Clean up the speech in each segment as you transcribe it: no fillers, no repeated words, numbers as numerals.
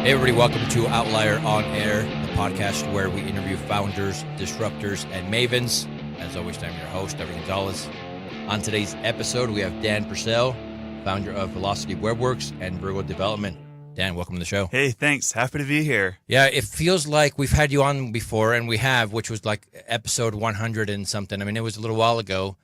Hey everybody, welcome to Outlier on Air, the podcast where we interview founders, disruptors, and mavens. As always, I'm your host, Everett Gonzalez. On today's episode, we have Dan Purcell, founder of Velocity Webworks and Virgo Development. Dan, welcome to the show. Hey, thanks. Happy to be here. Yeah, it feels like we've had you on before, and we have, which was like episode 100 and something. I mean, it was a little while ago.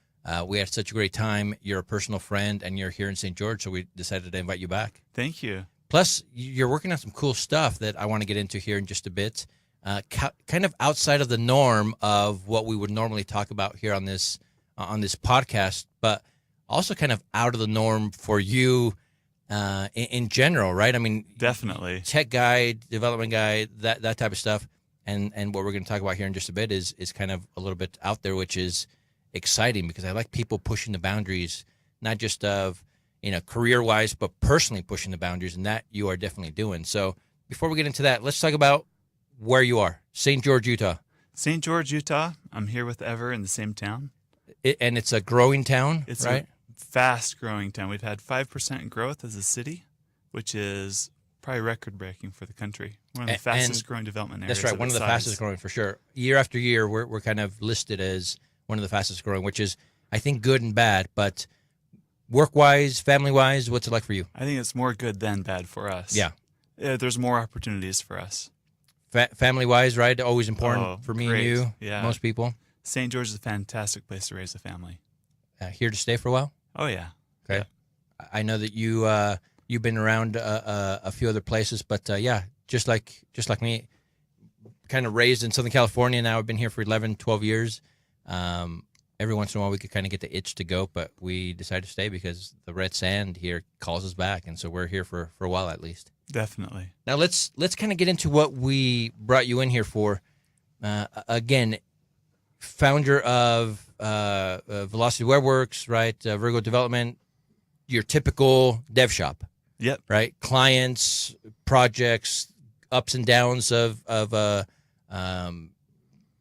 We had such a great time. You're a personal friend, and you're here in St. George, so we decided to invite you back. Thank you. Plus, you're working on some cool stuff that I want to get into here in just a bit, kind of outside of the norm of what we would normally talk about here on this podcast, but also kind of out of the norm for you in general, right? I mean, Definitely. Tech guy, development guy, that type of stuff, and what we're going to talk about here in just a bit is kind of a little bit out there, which is exciting because I like people pushing the boundaries, not just of career-wise, but personally pushing the boundaries, and that you are definitely doing. So before we get into that, let's talk about where you are. St. George, Utah. St. George, Utah. I'm here with Ever in the same town. And it's a growing town, it's right? a fast-growing town. We've had 5% growth as a city, which is probably record-breaking for the country. One of the fastest-growing development areas. That's right, one of the fastest-growing for sure. Year after year, we're kind of listed as one of the fastest-growing, which is, I think, good and bad, but work-wise, family-wise, what's it like for you? I think it's more good than bad for us. Yeah. There's more opportunities for us. Family-wise, right? Always important for me great. and you, Yeah. most people. St. George is a fantastic place to raise a family. Here to stay for a while? Oh, yeah. Okay. Yeah. I know that you've been around a few other places, but yeah, just like me, kind of raised in Southern California. Now I've been here for 11, 12 years. Every once in a while we could kind of get the itch to go, but we decided to stay because the red sand here calls us back, and so we're here for a while at least. Definitely. Now let's kind of get into what we brought you in here for. Again, founder of Velocity Webworks, right? Virgo Development, your typical dev shop. Yep. Right? Clients, projects, ups and downs of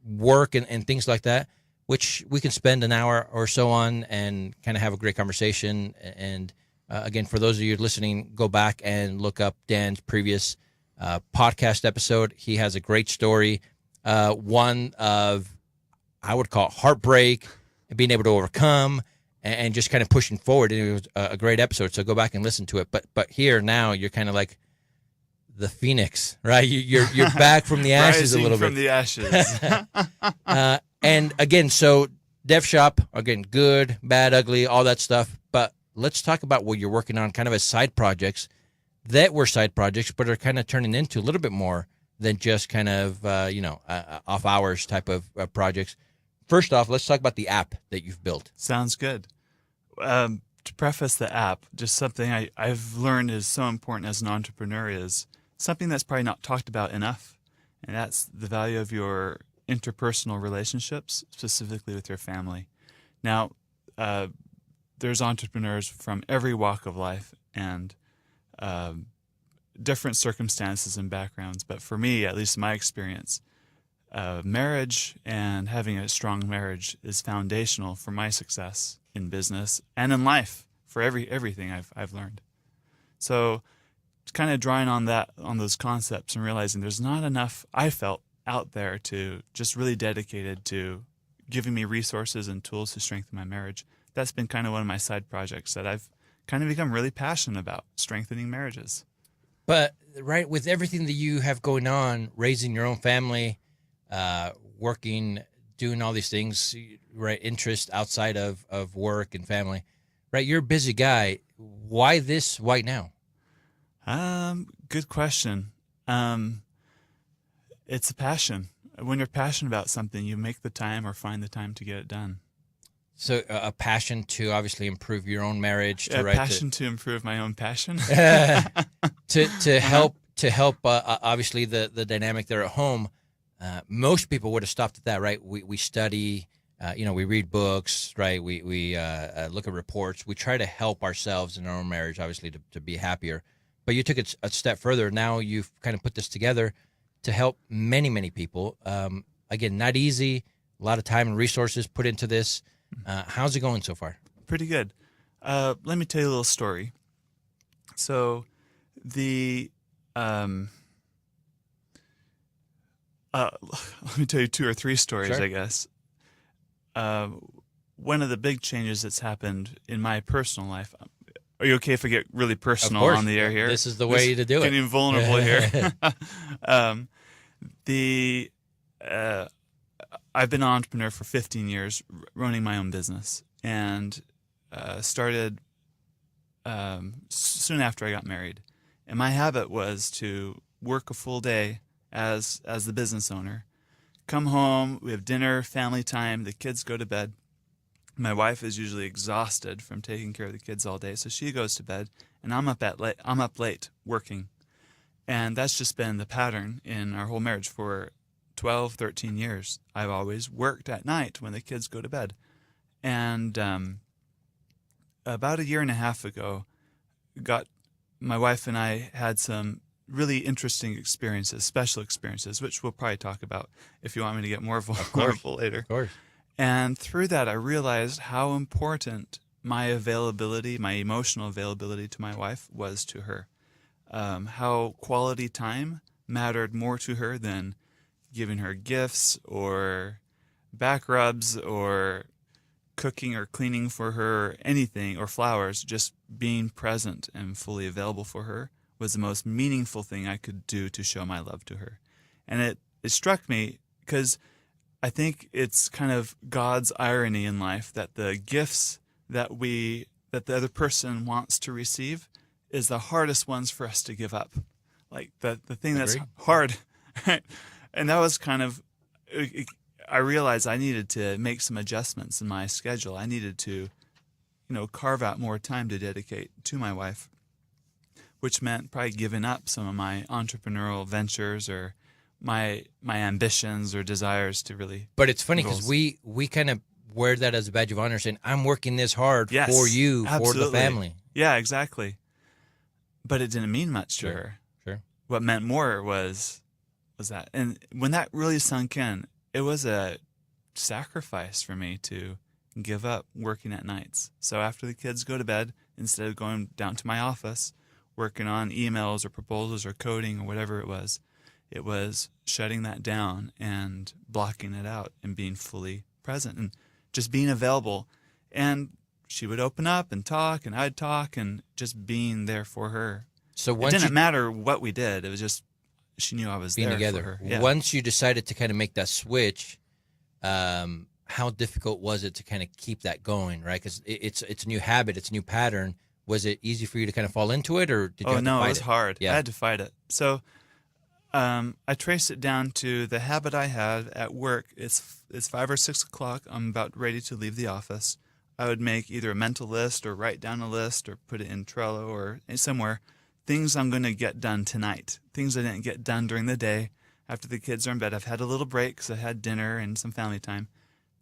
work and things like that, which we can spend an hour or so on and kind of have a great conversation. And again, for those of you listening, go back and look up Dan's previous podcast episode. He has a great story, one of, I would call it heartbreak and being able to overcome and just kind of pushing forward. And it was a great episode, so go back and listen to it. But here now you're kind of like the phoenix, right? You're back from the ashes a little bit. From the ashes. And again, so dev shop, again, good, bad, ugly, all that stuff. But let's talk about what you're working on kind of as side projects that were side projects, but are kind of turning into a little bit more than just kind of, off hours type of projects. First off, let's talk about the app that you've built. Sounds good. To preface the app, just something I've learned is so important as an entrepreneur is something that's probably not talked about enough, and that's the value of your interpersonal relationships, specifically with your family. Now, there's entrepreneurs from every walk of life and different circumstances and backgrounds, but for me, at least in my experience, marriage and having a strong marriage is foundational for my success in business and in life for everything I've learned. So, kind of drawing on those concepts and realizing there's not enough, I felt, out there to just really dedicated to giving me resources and tools to strengthen my marriage. That's been kind of one of my side projects that I've kind of become really passionate about, strengthening marriages. But right, with everything that you have going on, raising your own family, working, doing all these things, right, interest outside of work and family, right, you're a busy guy. Why this? Why now? Good question. It's a passion. When you're passionate about something, you make the time or find the time to get it done. So a passion to obviously improve your own marriage. To improve my own passion. to help obviously the dynamic there at home. Most people would have stopped at that, right? We study, we read books, right? We look at reports. We try to help ourselves in our own marriage, obviously, to be happier. But you took it a step further. Now you've kind of put this together to help many, many people. Again, not easy. A lot of time and resources put into this. How's it going so far? Pretty good. Let me tell you a little story. So the Let me tell you 2 or 3 stories, Sure. I guess. One of the big changes that's happened in my personal life. Are you okay if I get really Of personal course. on the air here? This is the way to do it. Getting vulnerable here. um, the I've been an entrepreneur for 15 years, running my own business, and started soon after I got married. And my habit was to work a full day as the business owner. Come home, we have dinner, family time, the kids go to bed. My wife is usually exhausted from taking care of the kids all day, so she goes to bed, and I'm up late working. And that's just been the pattern in our whole marriage for 12, 13 years. I've always worked at night when the kids go to bed. And about a year and a half ago, my wife and I had some really interesting experiences, special experiences, which we'll probably talk about if you want me to get more vulnerable later. Of course. And through that, I realized how important my availability, my emotional availability to my wife was to her. How quality time mattered more to her than giving her gifts or back rubs or cooking or cleaning for her, anything, or flowers. Just being present and fully available for her was the most meaningful thing I could do to show my love to her. And it struck me because I think it's kind of God's irony in life that the gifts that the other person wants to receive is the hardest ones for us to give up. Like the thing that's hard. Right? And that was kind of, I realized I needed to make some adjustments in my schedule. I needed to, carve out more time to dedicate to my wife, which meant probably giving up some of my entrepreneurial ventures or my ambitions or desires to really. But it's funny because we kind of wear that as a badge of honor, saying, I'm working this hard for you, absolutely. for the family. Yeah, exactly. But it didn't mean much to her. Sure. What meant more was that. And when that really sunk in, it was a sacrifice for me to give up working at nights. So after the kids go to bed, instead of going down to my office, working on emails or proposals or coding or whatever it was shutting that down and blocking it out and being fully present and just being available. And she would open up and talk, and I'd talk, and just being there for her. So it didn't matter what we did. It was just she knew I was being there together. for her. Yeah. Once you decided to kind of make that switch, how difficult was it to kind of keep that going, right? Because it's a new habit, it's a new pattern. Was it easy for you to kind of fall into it, or did you have to fight it was hard. Yeah. I had to fight it. So I traced it down to the habit I had at work. It's 5 or 6 o'clock. I'm about ready to leave the office. I would make either a mental list or write down a list or put it in Trello or somewhere. Things I'm going to get done tonight. Things I didn't get done during the day after the kids are in bed. I've had a little break because I had dinner and some family time.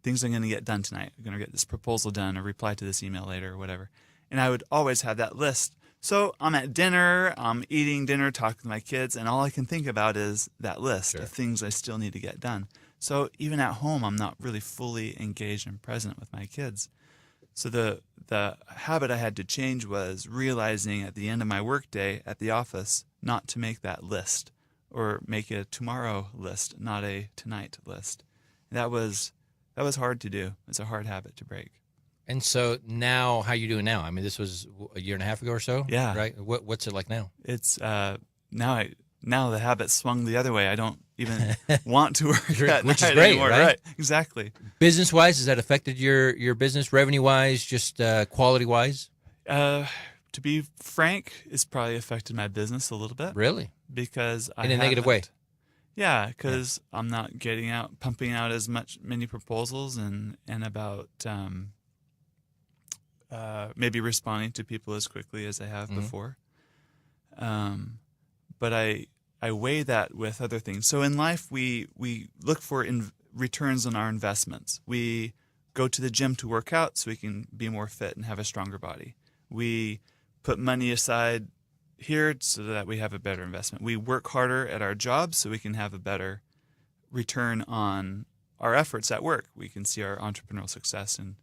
Things I'm going to get done tonight. I'm going to get this proposal done or reply to this email later or whatever. And I would always have that list. So I'm at dinner, I'm eating dinner, talking to my kids, and all I can think about is that list of things I still need to get done. So even at home, I'm not really fully engaged and present with my kids. So the habit I had to change was realizing at the end of my workday at the office not to make that list or make a tomorrow list, not a tonight list. That was hard to do. It's a hard habit to break. And so now, how you doing now? I mean, this was a year and a half ago or so. Yeah. Right. What's it like now? It's now the habit swung the other way. I don't even want to work at Which night is great, anymore. right? Exactly. Business wise, has that affected your business revenue wise, just quality wise? To be frank, it's probably affected my business a little bit. Really? Because in a negative way. Yeah, because I'm not pumping out as many proposals and about maybe responding to people as quickly as I have before. But I weigh that with other things. So in life, we look for returns on our investments. We go to the gym to work out so we can be more fit and have a stronger body. We put money aside here so that we have a better investment. We work harder at our jobs so we can have a better return on our efforts at work. We can see our entrepreneurial success and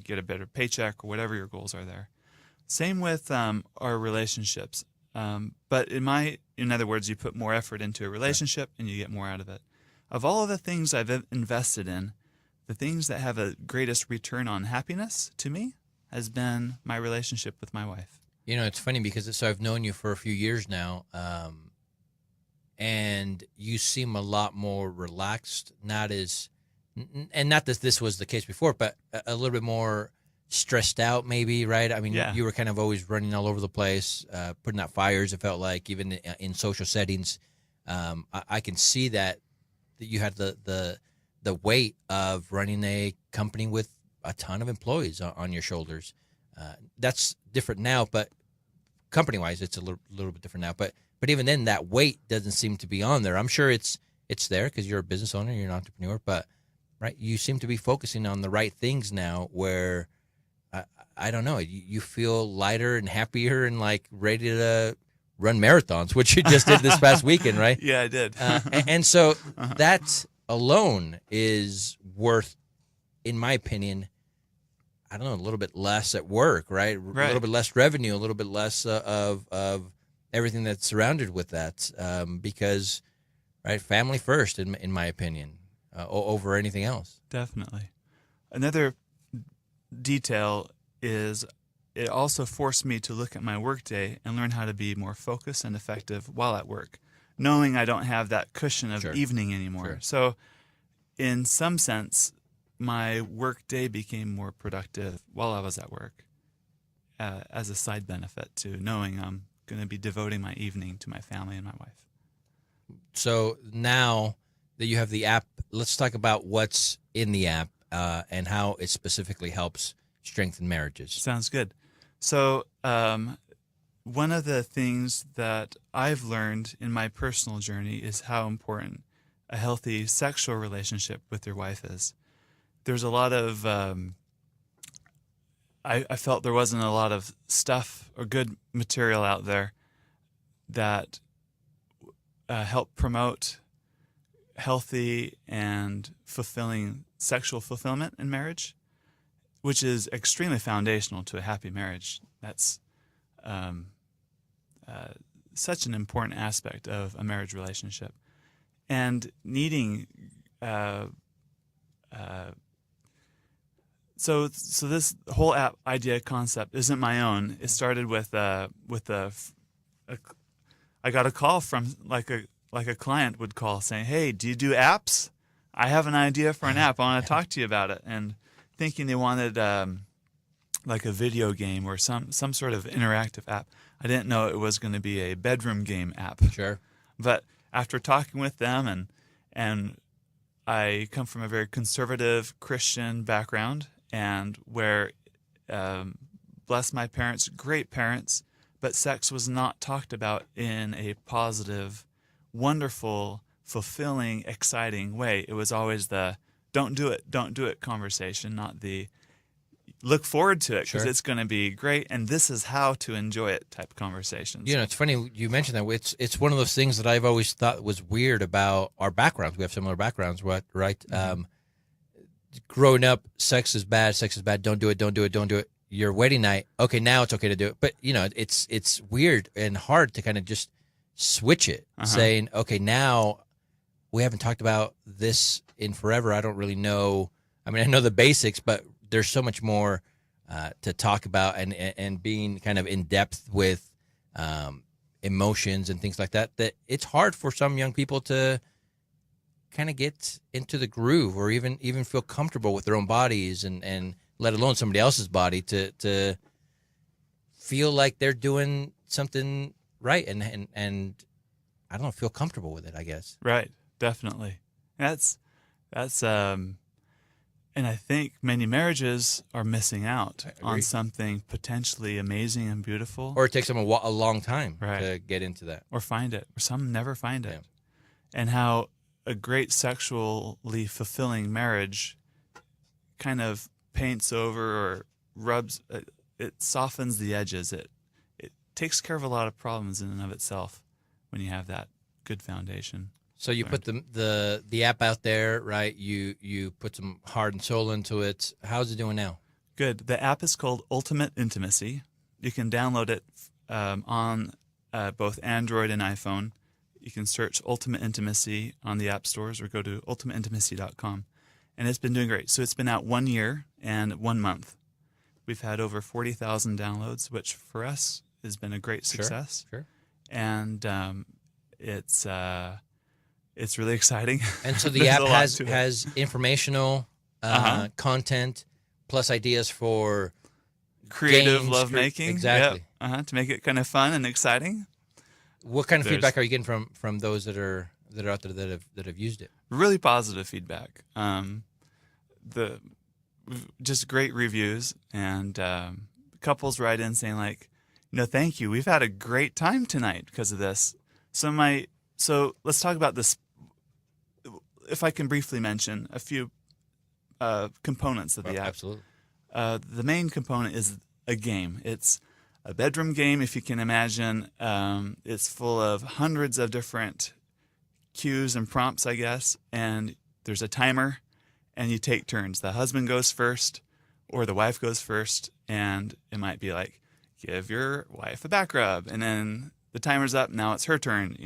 get a better paycheck or whatever your goals are there. Same with our relationships. But in other words, you put more effort into a relationship and you get more out of it. of all of the things I've invested in, the things that have a greatest return on happiness to me has been my relationship with my wife. It's funny because I've known you for a few years now, and you seem a lot more relaxed, not that this was the case before, but a little bit more stressed out maybe, right? I mean, Yeah. you were kind of always running all over the place, putting out fires, it felt like, even in social settings. I can see that you had the weight of running a company with a ton of employees on your shoulders. That's different now, but company-wise, it's a little bit different now. But even then, that weight doesn't seem to be on there. I'm sure it's there because you're a business owner, you're an entrepreneur, but right, you seem to be focusing on the right things now. Where I don't know, you feel lighter and happier and like ready to run marathons, which you just did this past weekend, right? Yeah, I did. And so that alone is worth, in my opinion, I don't know, a little bit less at work, right? Right. A little bit less revenue, a little bit less of everything that's surrounded with that, because, right, family first, in my opinion, over anything else. Definitely. Another detail is it also forced me to look at my workday and learn how to be more focused and effective while at work, knowing I don't have that cushion of Sure. evening anymore. Sure. So in some sense, my work day became more productive while I was at work, as a side benefit to knowing I'm going to be devoting my evening to my family and my wife. So now that you have the app, let's talk about what's in the app and how it specifically helps strengthen marriages. Sounds good. So one of the things that I've learned in my personal journey is how important a healthy sexual relationship with your wife is. There's a lot of, I felt there wasn't a lot of stuff or good material out there that help promote healthy and fulfilling sexual fulfillment in marriage, which is extremely foundational to a happy marriage. That's such an important aspect of a marriage relationship. And needing, so this whole app idea concept isn't my own. It started with I got a call from like a client would call saying, "Hey, do you do apps? I have an idea for an app. I want to talk to you about it." And thinking they wanted like a video game or some sort of interactive app. I didn't know it was going to be a bedroom game app. Sure. But after talking with them, and I come from a very conservative Christian background, and where, bless my parents, great parents, but sex was not talked about in a positive, wonderful, fulfilling, exciting way. It was always the don't do it conversation, not the look forward to it because Sure. it's going to be great and this is how to enjoy it type conversations. It's funny you mentioned that. It's one of those things that I've always thought was weird about our backgrounds. We have similar backgrounds, right? Mm-hmm. Growing up, sex is bad. Don't do it. Your wedding night, okay, now it's okay to do it. But it's weird and hard to kind of just switch it, saying, okay, now we haven't talked about this in forever. I don't really know. I mean, I know the basics, but there's so much more to talk about, and being kind of in depth with emotions and things like that it's hard for some young people to kind of get into the groove or even feel comfortable with their own bodies and let alone somebody else's body to feel like they're doing something right and I don't know, feel comfortable with it, I guess. Right, definitely. That's and I think many marriages are missing out on something potentially amazing and beautiful. Or it takes them a long time Right. to get into that. Or find it. Or some never find it. Yeah. And how a great sexually fulfilling marriage kind of paints over or rubs, it softens the edges. It takes care of a lot of problems in and of itself when you have that good foundation. So you put the app out there, right? You put some heart and soul into it. How's it doing now? Good. The app is called Ultimate Intimacy. You can download it on both Android and iPhone. You can search Ultimate Intimacy on the app stores or go to ultimateintimacy.com. And it's been doing great. So it's been out 1 year and 1 month. We've had over 40,000 downloads, which for us has been a great success. Sure. And it's really exciting. And so the app has informational content plus ideas for creative games, lovemaking. Exactly. Yep. To make it kind of fun and exciting. What kind of feedback are you getting from those that are out there that have used it? Really positive feedback. Just great reviews, and couples write in saying like, thank you. We've had a great time tonight because of this. So let's talk about this. If I can briefly mention a few components of the app. Absolutely. The main component is a game. It's a bedroom game, if you can imagine. It's full of hundreds of different cues and prompts, I guess, and there's a timer, and you take turns. The husband goes first, or the wife goes first, and it might be like, give your wife a back rub, and then the timer's up, now it's her turn,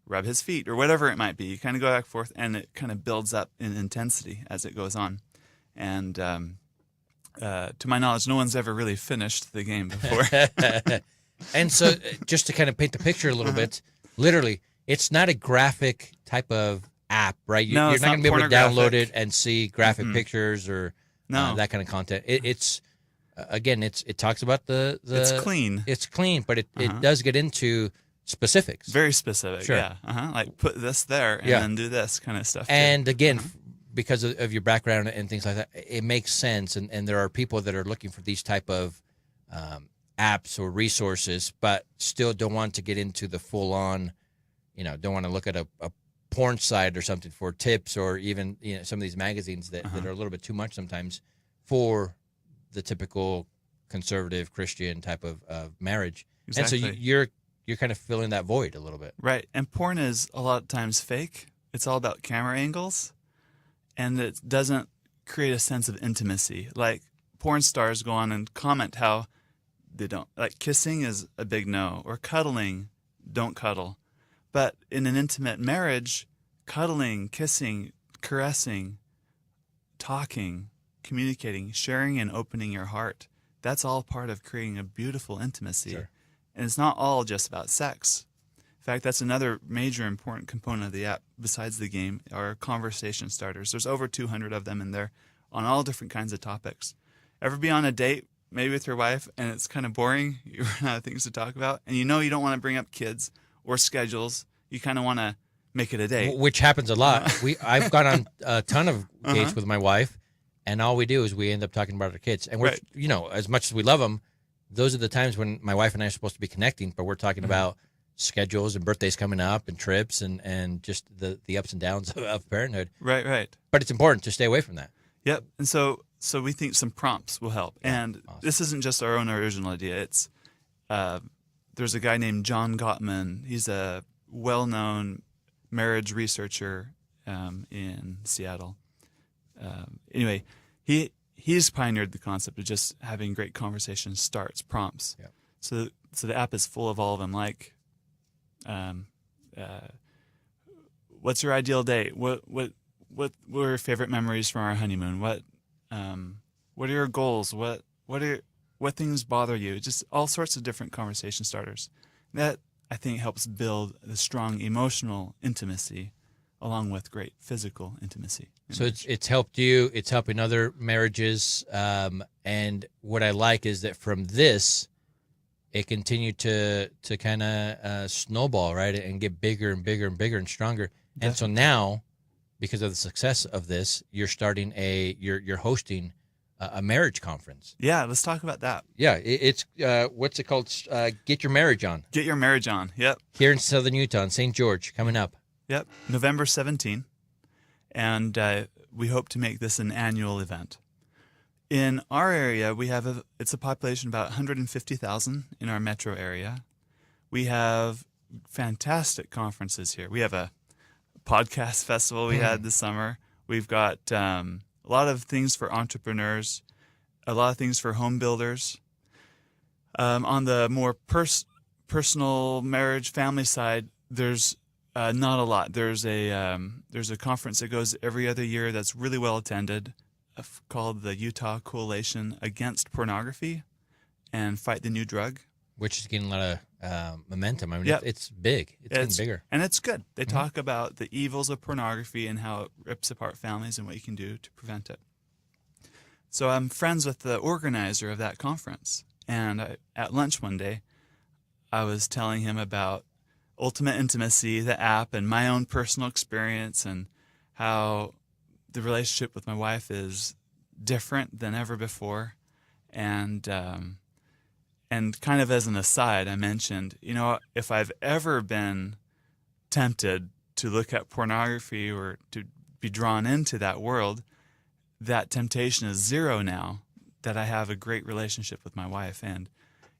rub his feet, or whatever it might be. You kind of go back and forth, and it kind of builds up in intensity as it goes on. And to my knowledge, no one's ever really finished the game before. And so just to kind of paint the picture a little bit, literally, it's not a graphic type of app, right? You're not going to be able to download it and see graphic pictures or that kind of content. It's again, it talks about the it's clean. It's clean, but it does get into specifics. Very specific, sure. Yeah. Like put this there and then do this kind of stuff. And again, because of your background and things like that, it makes sense. And there are people that are looking for these type of apps or resources, but still don't want to get into the full-on, don't want to look at a porn site or something for tips, or even some of these magazines that are a little bit too much sometimes for the typical conservative Christian type of marriage. Exactly. And so you're kind of filling that void a little bit. Right. And porn is a lot of times fake. It's all about camera angles, and it doesn't create a sense of intimacy. Like porn stars go on and comment how they don't, like kissing is a big no, or cuddling, don't cuddle. But in an intimate marriage, cuddling, kissing, caressing, talking, communicating, sharing and opening your heart, that's all part of creating a beautiful intimacy. Sure. And it's not all just about sex. In fact, that's another major important component of the app besides the game, are conversation starters. There's over 200 of them in there on all different kinds of topics. Ever be on a date, maybe with your wife, and it's kind of boring, you run out of things to talk about, and you don't want to bring up kids or schedules, you kind of want to make it a date. Which happens a lot. I've gone on a ton of dates with my wife, and all we do is we end up talking about our kids. And we're, as much as we love them, those are the times when my wife and I are supposed to be connecting, but we're talking about schedules and birthdays coming up and trips and just the ups and downs of parenthood. Right. But it's important to stay away from that. Yep. And so we think some prompts will help. And awesome. This this isn't just our own original idea. It's there's a guy named John Gottman. He's a well-known marriage researcher in Seattle. Anyway, he's pioneered the concept of just having great conversation starts, prompts. Yep. So the app is full of all of them, like what's your ideal date? What were your favorite memories from our honeymoon? What are your goals? What things bother you? Just all sorts of different conversation starters. That, I think, helps build the strong emotional intimacy along with great physical intimacy. So it's helped you. It's helping other marriages. And what I like is that from this, it continued to kind of snowball, right, and get bigger and bigger and bigger and stronger. Definitely. And so now, because of the success of this, you're starting you're hosting a marriage conference. Yeah, let's talk about that. Yeah, it's what's it called? Get Your Marriage On. Get Your Marriage On. Yep. Here in Southern Utah, in St. George, coming up. Yep, November 17, and we hope to make this an annual event. In our area, we have it's a population of about 150,000 in our metro area. We have fantastic conferences here. We have a podcast festival we had this summer. We've got a lot of things for entrepreneurs, a lot of things for home builders. On the more personal marriage, family side, there's Not a lot. There's a conference that goes every other year that's really well attended, called the Utah Coalition Against Pornography and Fight the New Drug. Which is getting a lot of momentum. I mean, Yep. it's big. It's getting bigger. And it's good. They talk about the evils of pornography and how it rips apart families and what you can do to prevent it. So I'm friends with the organizer of that conference. And at lunch one day, I was telling him about Ultimate Intimacy, the app, and my own personal experience and how the relationship with my wife is different than ever before. And kind of as an aside, I mentioned, if I've ever been tempted to look at pornography or to be drawn into that world, that temptation is zero now that I have a great relationship with my wife. And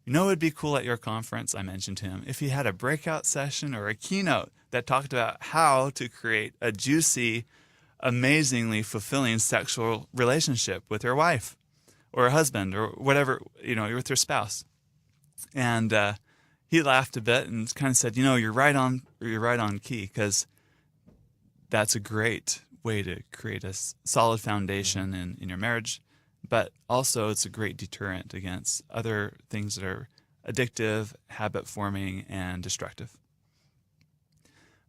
it would be cool at your conference, I mentioned to him, if you had a breakout session or a keynote that talked about how to create a juicy, amazingly fulfilling sexual relationship with your wife or a husband or whatever, you're with your spouse. And he laughed a bit and kind of said, you're right on key, because that's a great way to create a solid foundation in your marriage. But also it's a great deterrent against other things that are addictive, habit-forming, and destructive.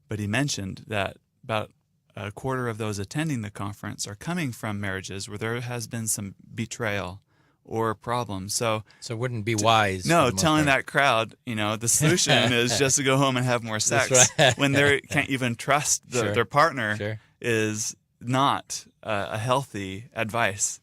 But he mentioned that about a quarter of those attending the conference are coming from marriages where there has been some betrayal or problems. So it wouldn't be wise. No, telling that crowd, the solution is just to go home and have more sex. That's right. When they can't even trust their partner is not a healthy advice.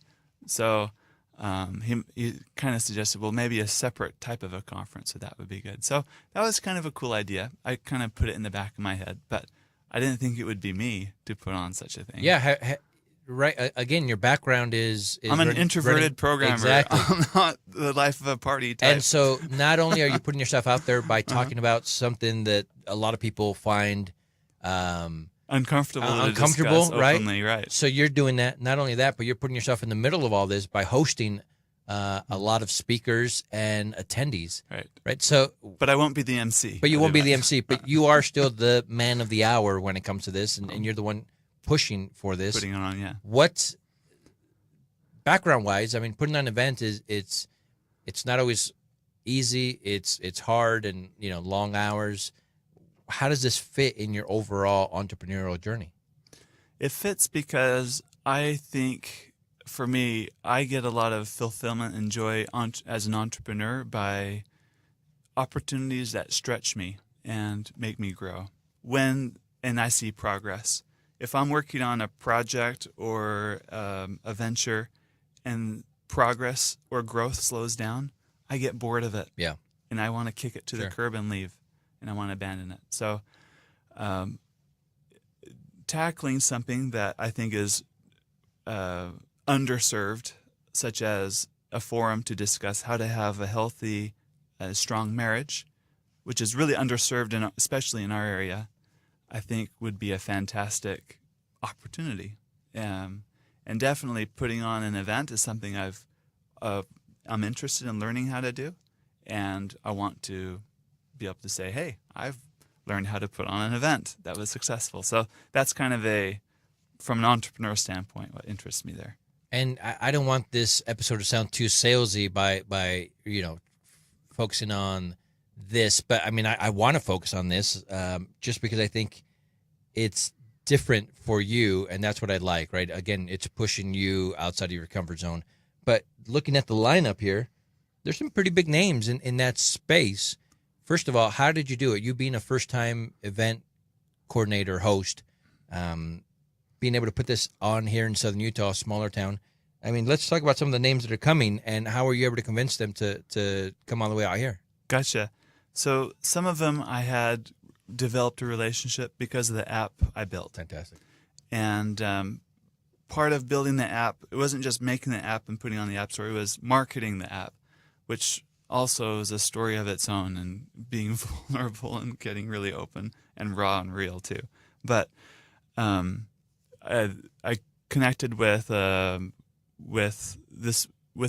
So he kind of suggested, well, maybe a separate type of a conference, so that would be good. So that was kind of a cool idea. I kind of put it in the back of my head, but I didn't think it would be me to put on such a thing. Yeah, right. Again, your background is I'm an introverted programmer. Exactly. I'm not the life of a party type. And so not only are you putting yourself out there by talking about something that a lot of people find uncomfortable to uncomfortable, discuss openly, right? So you're doing that. Not only that, but you're putting yourself in the middle of all this by hosting a lot of speakers and attendees. Right. So, but I won't be the MC. But you won't be the MC. But you are still the man of the hour when it comes to this, and you're the one pushing for this. Putting it on, yeah. What background-wise? I mean, putting on an event it's not always easy. It's hard, and long hours. How does this fit in your overall entrepreneurial journey? It fits because I think, for me, I get a lot of fulfillment and joy as an entrepreneur by opportunities that stretch me and make me grow. And I see progress. If I'm working on a project or a venture and progress or growth slows down, I get bored of it. Yeah. And I want to kick it to the curb and leave. And I want to abandon it. So tackling something that I think is underserved, such as a forum to discuss how to have a healthy, strong marriage, which is really underserved, especially in our area, I think would be a fantastic opportunity. And definitely putting on an event is something I'm interested in learning how to do. And I want to be able to say, hey, I've learned how to put on an event that was successful. So that's kind of from an entrepreneur standpoint, what interests me there. And I don't want this episode to sound too salesy by focusing on this, but I mean, I want to focus on this just because I think it's different for you, and that's what I like, right? Again, it's pushing you outside of your comfort zone. But looking at the lineup here, there's some pretty big names in that space. First of all, how did you do it? You being a first-time event coordinator, host, being able to put this on here in Southern Utah, a smaller town. I mean, let's talk about some of the names that are coming, and how were you able to convince them to come all the way out here? Gotcha. So some of them I had developed a relationship because of the app I built. Fantastic. And part of building the app, it wasn't just making the app and putting it on the App Store, it was marketing the app, which also is a story of its own, and being vulnerable and getting really open and raw and real too. But I connected with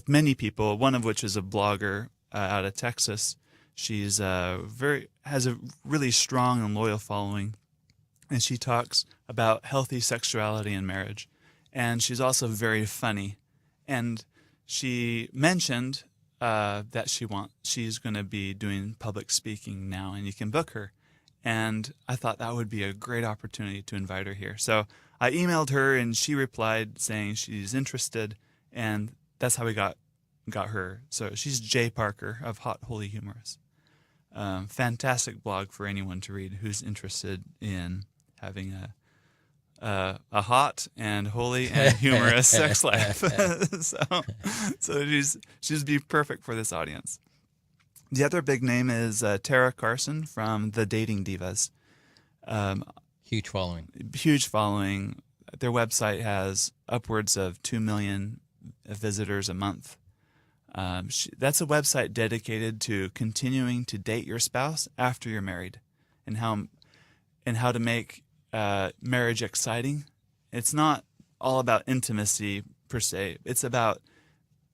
many people, one of which is a blogger out of Texas. She's has a really strong and loyal following, and she talks about healthy sexuality in marriage. And she's also very funny. And she mentioned that she's going to be doing public speaking now, and you can book her. And I thought that would be a great opportunity to invite her here. So I emailed her, and she replied saying she's interested, and that's how we got her. So she's Jay Parker of Hot Holy Humorous. Fantastic blog for anyone to read who's interested in having a hot and holy and humorous sex life. so she's be perfect for this audience. The other big name is Tara Carson from the Dating Divas. Huge following. Huge following. Their website has upwards of 2 million visitors a month. That's a website dedicated to continuing to date your spouse after you're married, and how to make marriage exciting. It's not all about intimacy per se. It's about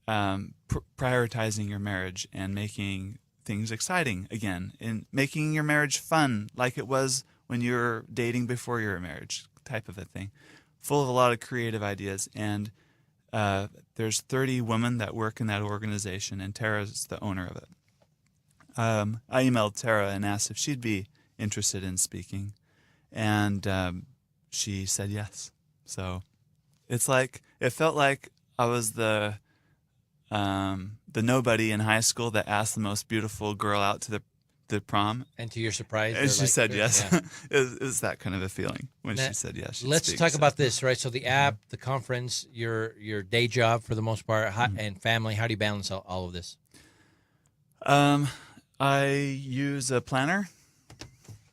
prioritizing your marriage and making things exciting again, and making your marriage fun like it was when you were dating before your marriage, type of a thing. Full of a lot of creative ideas. And there's 30 women that work in that organization, and Tara's the owner of it. I emailed Tara and asked if she'd be interested in speaking, and she said yes. So it felt like I was the nobody in high school that asked the most beautiful girl out to the prom. And to your surprise, and she said yes. Yeah. It was that kind of a feeling when now, she said yes. Let's talk about this, right? So the app, the conference, your day job for the most part, and family. How do you balance all of this? I use a planner.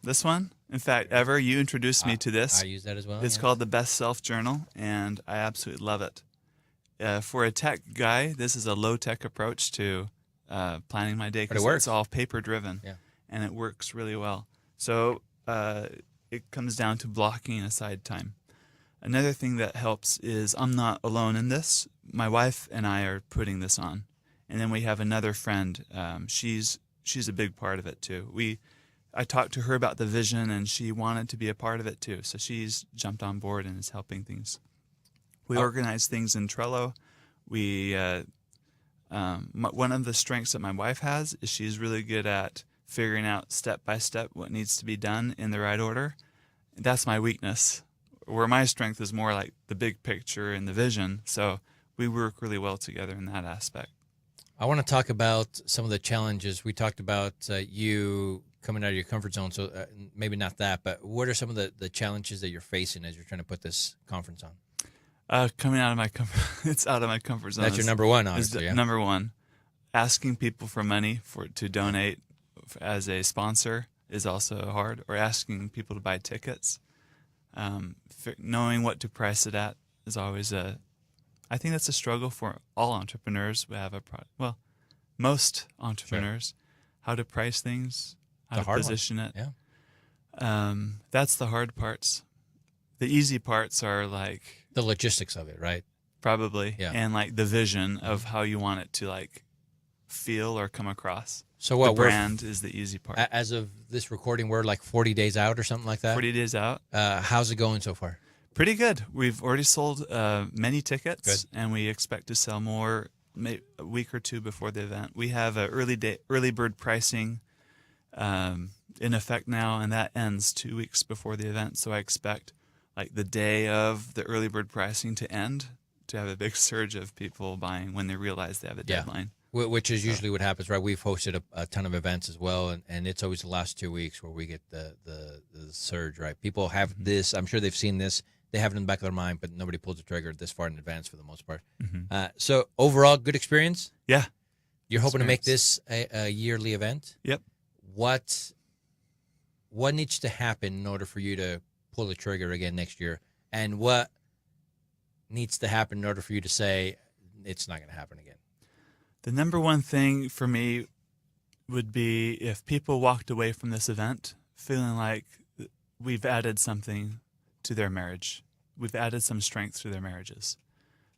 This one. In fact, you introduced me to this. I use that as well. It's called the Best Self Journal, and I absolutely love it. For a tech guy, this is a low-tech approach to planning my day, because it's all paper-driven, and it works really well. So it comes down to blocking aside time. Another thing that helps is I'm not alone in this. My wife and I are putting this on, and then we have another friend. She's a big part of it too. I talked to her about the vision, and she wanted to be a part of it too. So she's jumped on board and is helping things. We organize things in Trello. One of the strengths that my wife has is she's really good at figuring out step by step what needs to be done in the right order. That's my weakness, where my strength is more like the big picture and the vision. So we work really well together in that aspect. I want to talk about some of the challenges. We talked about you coming out of your comfort zone, so maybe not that, but what are some of the challenges that you're facing as you're trying to put this conference on? Coming out of my it's out of my comfort zone. That's your number one, honestly. Number one. Asking people for money to donate as a sponsor is also hard, or asking people to buy tickets. Knowing what to price it at is always I think that's a struggle for all entrepreneurs. We have well, most entrepreneurs, how to price things, how to position it. Yeah. That's the hard parts. The easy parts are like the logistics of it, right? Probably. Yeah. And like the vision of how you want it to like feel or come across. So what? The brand is the easy part. As of this recording, we're like 40 days out or something like that? 40 days out. How's it going so far? Pretty good. We've already sold many tickets, and we expect to sell more a week or two before the event. We have a early bird pricing in effect now, and that ends 2 weeks before the event. So I expect like the day of the early bird pricing to end, to have a big surge of people buying when they realize they have a deadline. Which is usually what happens, right? We've hosted a ton of events as well, and it's always the last 2 weeks where we get the surge, right? People have this. I'm sure they've seen this. They have it in the back of their mind, but nobody pulls the trigger this far in advance for the most part. So overall, good experience? Yeah. You're hoping to make this a yearly event? Yep. What needs to happen in order for you to pull the trigger again next year? And what needs to happen in order for you to say it's not going to happen again? The number one thing for me would be if people walked away from this event feeling like we've added something to their marriage. We've added some strength to their marriages.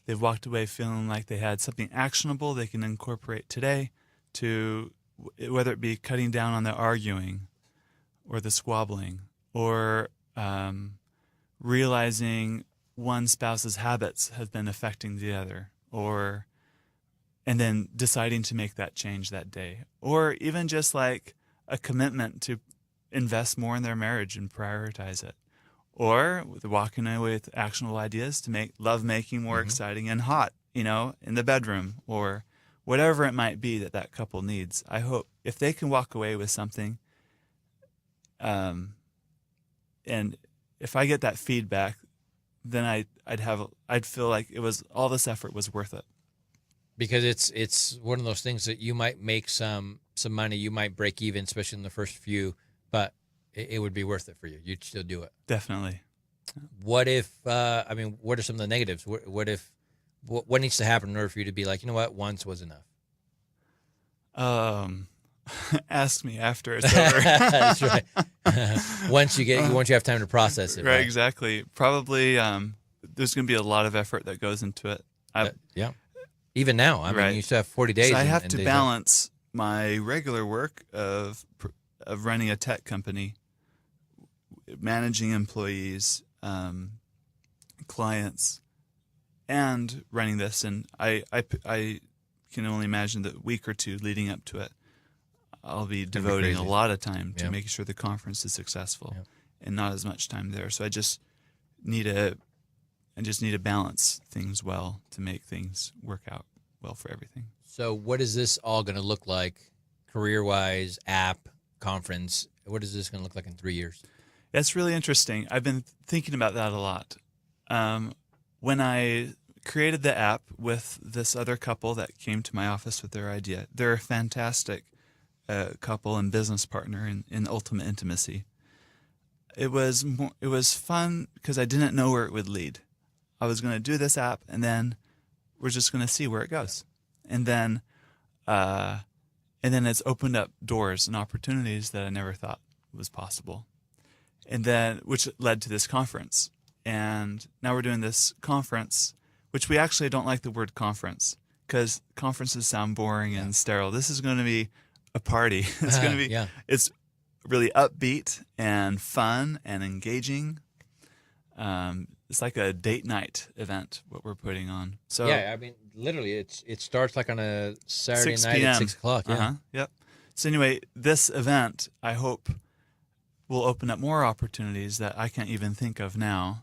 They've walked away feeling like they had something actionable they can incorporate today, to whether it be cutting down on the arguing or the squabbling, or realizing one spouse's habits have been affecting the other, and then deciding to make that change that day, or even just like a commitment to invest more in their marriage and prioritize it, or walking away with actionable ideas to make lovemaking more exciting and hot, in the bedroom, or whatever it might be that couple needs. I hope if they can walk away with something, and if I get that feedback, then I'd feel like all this effort was worth it. Because it's one of those things that you might make some money, you might break even, especially in the first few, but it would be worth it for you. You'd still do it. Definitely. What if, what are some of the negatives? What needs to happen in order for you to be like, you know what, once was enough? Ask me after it's over. That's right. Once you have time to process it. Right, exactly. Probably there's going to be a lot of effort that goes into it. Yeah. Even now, I mean, you still have 40 days. So I have to balance my regular work of running a tech company, managing employees, clients, and running this. And I can only imagine the week or two leading up to it, I'll be devoting a lot of time to making sure the conference is successful, and not as much time there. So I just need to balance things well to make things work out well for everything. So what is this all going to look like career-wise, app, conference? What is this going to look like in 3 years? That's really interesting. I've been thinking about that a lot. When I created the app with this other couple that came to my office with their idea, they're a fantastic couple and business partner in ultimate intimacy. It was fun because I didn't know where it would lead. I was going to do this app, and then we're just going to see where it goes. And then it's opened up doors and opportunities that I never thought was possible. And then, which led to this conference. And now we're doing this conference, which we actually don't like the word conference because conferences sound boring and sterile. This is going to be a party. It's going to be, it's really upbeat and fun and engaging. It's like a date night event, what we're putting on. So yeah, I mean, literally, it starts like on a Saturday night p.m. at 6 o'clock. Yeah. Yep. So anyway, this event, I hope, will open up more opportunities that I can't even think of now,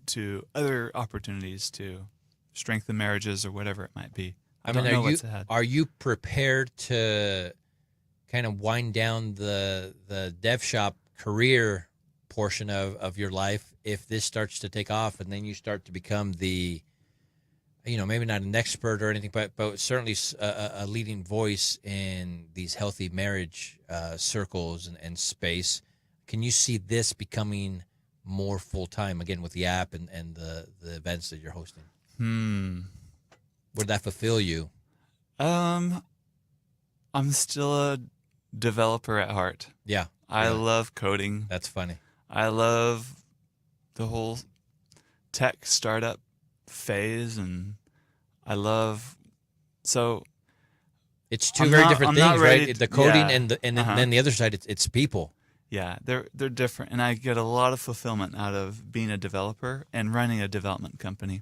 to other opportunities to strengthen marriages or whatever it might be. I don't know what's ahead. Are you prepared to kind of wind down the dev shop career portion of your life if this starts to take off and then you start to become the, maybe not an expert or anything, but certainly a leading voice in these healthy marriage circles and space? Can you see this becoming more full-time, again, with the app and the events that you're hosting? Would that fulfill you? I'm still a developer at heart. Yeah. I love coding. That's funny. I love the whole tech startup phase, and it's two very different things, right? The coding and then the other side, it's people. Yeah, they're different, and I get a lot of fulfillment out of being a developer and running a development company.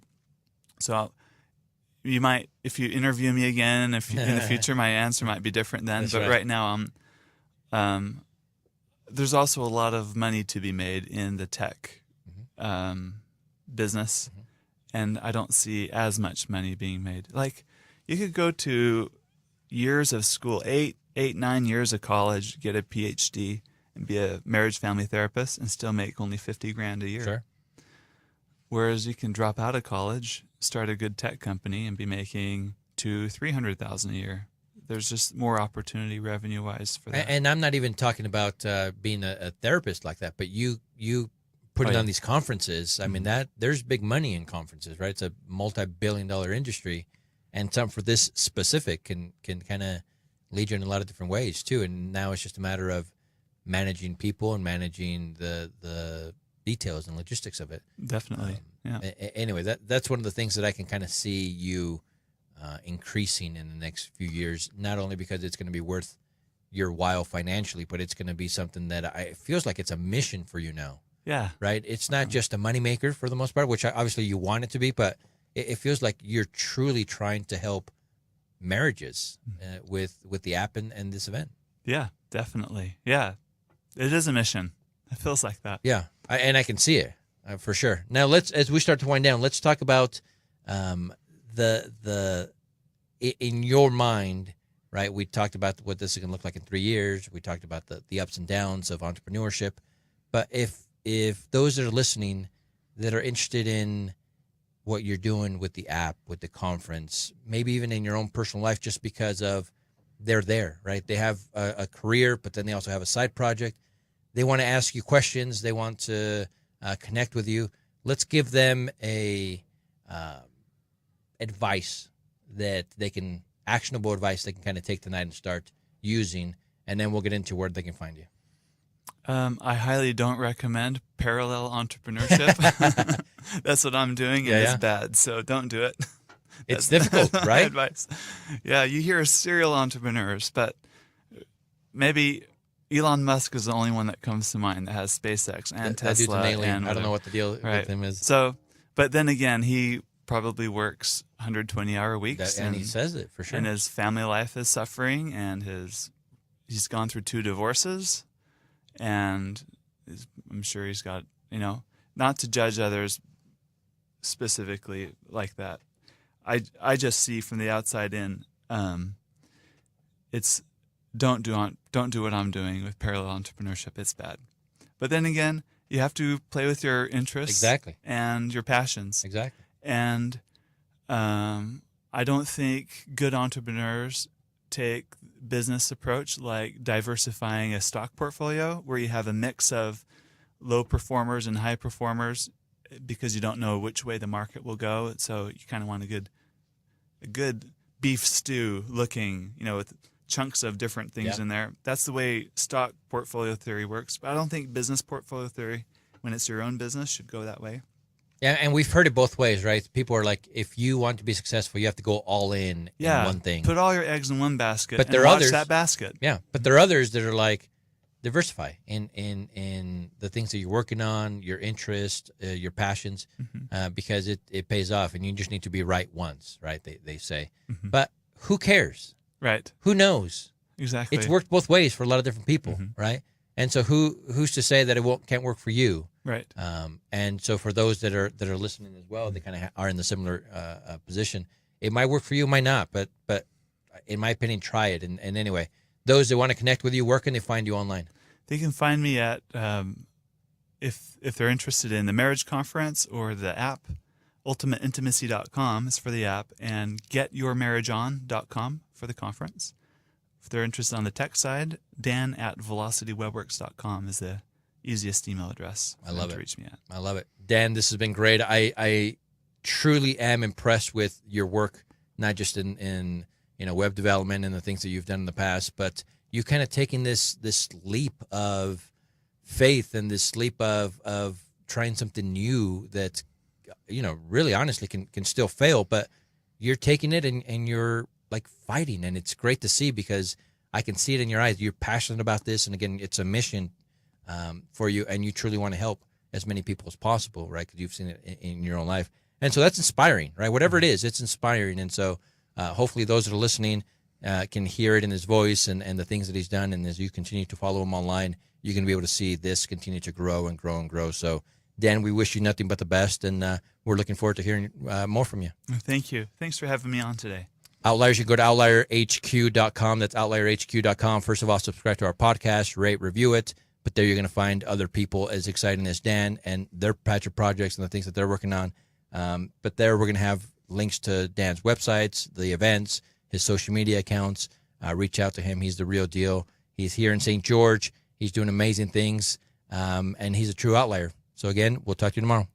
So you might, if you interview me again, in the future, my answer might be different then. But right now, there's also a lot of money to be made in the tech business, and I don't see as much money being made. Like, you could go to years of school, 9 years of college, get a PhD, and be a marriage family therapist and still make only $50,000 a year. Sure. Whereas you can drop out of college, start a good tech company, and be making $200,000-$300,000 a year. There's just more opportunity revenue-wise for that. And I'm not even talking about being a therapist like that, but you putting on these conferences. I mean, there's big money in conferences, right? It's a multi-billion-dollar industry, and something for this specific can kind of lead you in a lot of different ways too. And now it's just a matter of managing people and managing the details and logistics of it. Definitely. Yeah. Anyway, that's one of the things that I can kind of see you increasing in the next few years, not only because it's going to be worth your while financially, but it's going to be something that it feels like it's a mission for you now. Yeah. right? It's not just a moneymaker for the most part, which obviously you want it to be, but it feels like you're truly trying to help marriages with the app and this event. Yeah, definitely. Yeah, it is a mission. It feels like that. Yeah, and I can see it for sure. Now as we start to wind down, let's talk about the in your mind, right? We talked about what this is going to look like in 3 years. We talked about the ups and downs of entrepreneurship. But if those that are listening that are interested in what you're doing with the app, with the conference, maybe even in your own personal life, just because of they're there, right? They have a career, but then they also have a side project. They want to ask you questions. They want to connect with you. Let's give them a advice that they can, actionable advice they can kind of take tonight and start using, and then we'll get into where they can find you. I highly don't recommend parallel entrepreneurship. That's what I'm doing, and it's bad, so don't do it. It's difficult, right? Advice. Yeah, you hear serial entrepreneurs, but maybe Elon Musk is the only one that comes to mind that has SpaceX and Tesla. That dude's an alien. And I don't know what the deal with him is. So, but then again, he probably works 120-hour weeks, and he says it for sure. And his family life is suffering, and he's gone through 2 divorces. And I'm sure he's got, not to judge others specifically like that. I just see from the outside in, it's don't do what I'm doing with parallel entrepreneurship. It's bad. But then again, you have to play with your interests and your passions. Exactly. And I don't think good entrepreneurs take business approach like diversifying a stock portfolio where you have a mix of low performers and high performers because you don't know which way the market will go. So you kind of want a good beef stew looking, with chunks of different things in there. That's the way stock portfolio theory works. But I don't think business portfolio theory, when it's your own business, should go that way. Yeah, and we've heard it both ways, right? People are like, if you want to be successful, you have to go all in one thing. Put all your eggs in one basket, but there are others, that basket. Yeah, but there are others that are like, diversify in the things that you're working on, your interest, your passions, because it pays off, and you just need to be right once, right? They say. But who cares? Right. Who knows? Exactly. It's worked both ways for a lot of different people, right? And so who's to say that it can't work for you? Right. And so for those that are listening as well, they kind of are in the similar position. It might work for you, it might not, but in my opinion, try it. And anyway, those that want to connect with you, where can they find you online? They can find me at if they're interested in the marriage conference or the app, ultimateintimacy.com is for the app, and getyourmarriageon.com for the conference. If they're interested on the tech side, dan@velocitywebworks.com is the easiest email address to reach me at. I love it. Dan, this has been great. I truly am impressed with your work, not just in web development and the things that you've done in the past, but you kind of taking this leap of faith and this leap of trying something new that, really honestly can still fail, but you're taking it and you're like fighting, and it's great to see because I can see it in your eyes. You're passionate about this, and again, it's a mission for you, and you truly want to help as many people as possible, right? Because you've seen it in your own life, and so that's inspiring, right? Whatever it is, it's inspiring, and so hopefully those that are listening can hear it in his voice and the things that he's done, and as you continue to follow him online, you're going to be able to see this continue to grow and grow and grow. So, Dan, we wish you nothing but the best, and we're looking forward to hearing more from you. Thank you. Thanks for having me on today. Outliers, you can go to outlierhq.com. That's outlierhq.com. First of all, subscribe to our podcast, rate, review it. But there you're going to find other people as exciting as Dan and their patch of projects and the things that they're working on. But there we're going to have links to Dan's websites, the events, his social media accounts. Reach out to him. He's the real deal. He's here in St. George. He's doing amazing things, and he's a true outlier. So, again, we'll talk to you tomorrow.